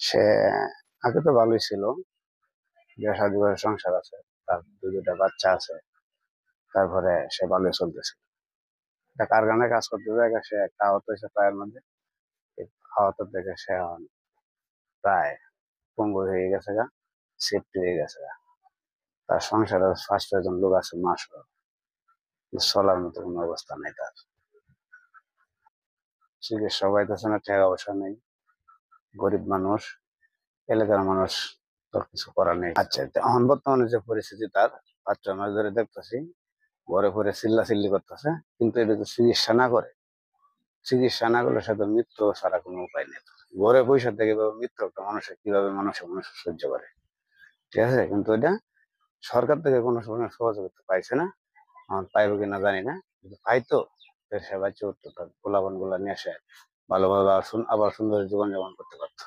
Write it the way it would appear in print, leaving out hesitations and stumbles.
সে আগে তো ভালোই ছিল, বিয়ে শাদী করে সংসার আছে, তার দুটা বাচ্চা আছে। তারপরে সে ভালোই চলতেছে। একটা কারখানায় কাজ করতে যায়, সে একটা আহত হয়েছে পায়ের মধ্যে। এই আহত থেকে সে এখন প্রায় পঙ্গু হয়ে গেছে গা, সেফটি হয়ে গেছে গা। তার সংসারে ফার্স্ট একজন লোক আছে মাসো, চলার মতো কোনো অবস্থা নেই তার। চিকিৎসা পাইতেছে না, টাকা পয়সা নেই, গরিব মানুষ, এলাকার মানুষ, তো কিছু করার নেই। আচ্ছা, এখন বর্তমানে যে পরিস্থিতি তার, 5-6 মাস ধরে দেখতেছি ঘরে ঘরে চিল্লা চিল্লি করতেছে, কিন্তু এটা তো চিকিৎসা না করে, চিকিৎসা না করলে সে তো মৃত্যু ছাড়া কোনো উপায় নেই। ঘরে পয়সা থেকে মৃত্যু একটা মানুষের কিভাবে মানুষ সহ্য করে, ঠিক আছে? কিন্তু এটা সরকার থেকে কোনো সময় সহযোগিতা পাইছে না। আমার পাইবো কিনা জানি না, কিন্তু পাইতো সে বাচ্চা উঠতো, তার পোলাপান গুলা নিয়ে আসে ভালোভাবে আবার সুন্দর জীবন যাপন করতে পারতো।